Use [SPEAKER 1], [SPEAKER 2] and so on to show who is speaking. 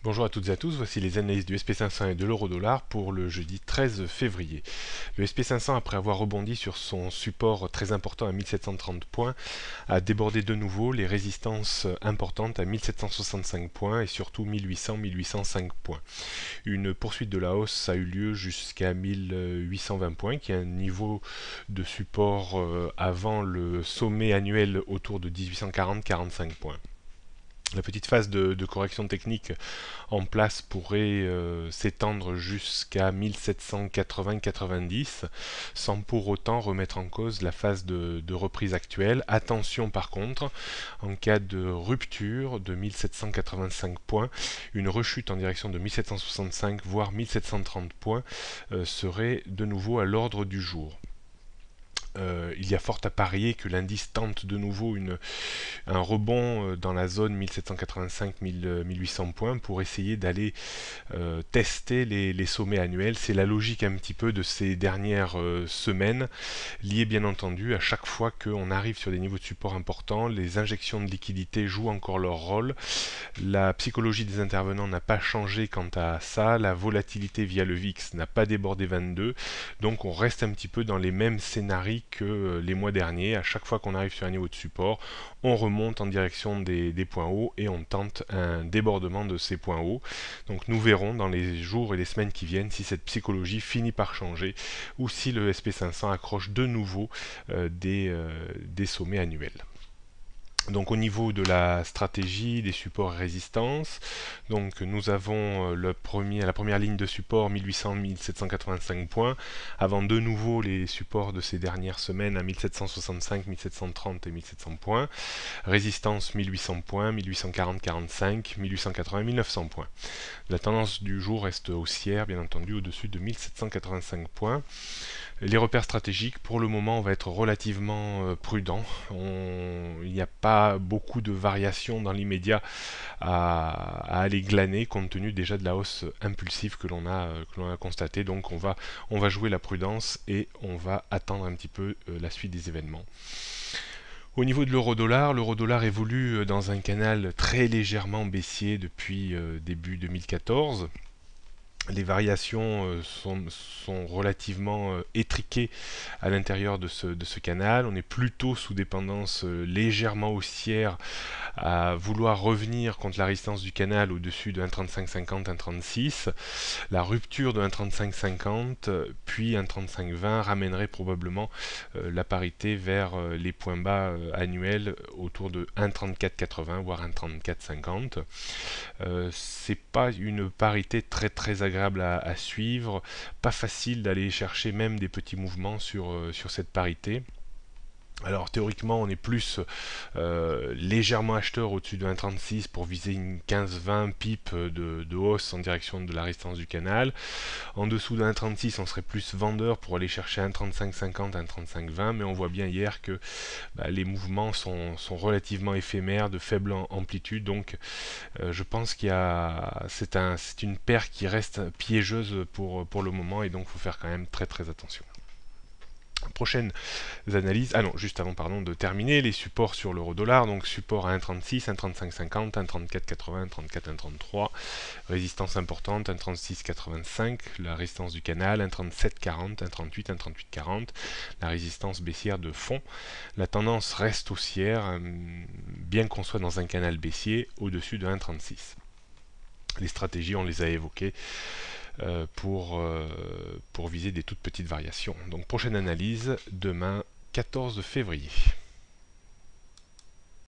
[SPEAKER 1] Bonjour à toutes et à tous, voici les analyses du SP500 et de l'euro-dollar pour le jeudi 13 février. Le SP500, après avoir rebondi sur son support très important à 1730 points, a débordé de nouveau les résistances importantes à 1765 points et surtout 1800-1805 points. Une poursuite de la hausse a eu lieu jusqu'à 1820 points, qui est un niveau de support avant le sommet annuel autour de 1840-45 points. La petite phase de correction technique en place pourrait s'étendre jusqu'à 1780-90 sans pour autant remettre en cause la phase de reprise actuelle. Attention par contre, en cas de rupture de 1785 points, une rechute en direction de 1765 voire 1730 points serait de nouveau à l'ordre du jour. Il y a fort à parier que l'indice tente de nouveau un rebond dans la zone 1785-1800 points pour essayer d'aller tester les sommets annuels. C'est la logique un petit peu de ces dernières semaines, liée bien entendu à chaque fois qu'on arrive sur des niveaux de support importants, les injections de liquidités jouent encore leur rôle. La psychologie des intervenants n'a pas changé quant à ça, la volatilité via le VIX n'a pas débordé 22, donc on reste un petit peu dans les mêmes scénarios que les mois derniers. À chaque fois qu'on arrive sur un niveau de support, on remonte en direction des points hauts et on tente un débordement de ces points hauts. Donc nous verrons dans les jours et les semaines qui viennent si cette psychologie finit par changer ou si le SP500 accroche de nouveau des sommets annuels. Donc au niveau de la stratégie, des supports et résistances, donc nous avons la première ligne de support 1800-1785 points, avant de nouveau les supports de ces dernières semaines à 1765, 1730 et 1700 points, résistance 1800 points, 1840-45, 1880-1900 points. La tendance du jour reste haussière, bien entendu, au-dessus de 1785 points. Les repères stratégiques, pour le moment, on va être relativement prudent. Il n'y a pas beaucoup de variations dans l'immédiat à aller glaner, compte tenu déjà de la hausse impulsive que l'on a constatée. Donc on va jouer la prudence et on va attendre un petit peu la suite des événements. Au niveau de l'euro-dollar évolue dans un canal très légèrement baissier depuis début 2014. Les variations sont relativement étriquées à l'intérieur de ce canal. On est plutôt sous dépendance légèrement haussière à vouloir revenir contre la résistance du canal au-dessus de 1,3550, 1,36. La rupture de 1,3550 puis 1,3520 ramènerait probablement la parité vers les points bas annuels autour de 1,3480 voire 1,3450. C'est pas une parité très agréable à suivre, pas facile d'aller chercher même des petits mouvements sur cette parité. Alors théoriquement on est plus légèrement acheteur au-dessus de 1,36 pour viser une 15-20 pips de hausse en direction de la résistance du canal. En dessous de 1,36 on serait plus vendeur pour aller chercher 1,3550, 1,3520, mais on voit bien hier que les mouvements sont relativement éphémères, de faible amplitude, donc je pense c'est une paire qui reste piégeuse pour le moment et donc il faut faire quand même très attention. Prochaines analyses, juste avant de terminer, les supports sur l'euro-dollar, donc support à 1,36, 1,3550, 1,3480, 1,34, 1,33, résistance importante, 1,3685, la résistance du canal, 1,3740, 1,38, 1,3840, la résistance baissière de fond. La tendance reste haussière, bien qu'on soit dans un canal baissier au-dessus de 1,36. Les stratégies, on les a évoquées pour viser des toutes petites variations. Donc prochaine analyse demain 14 février.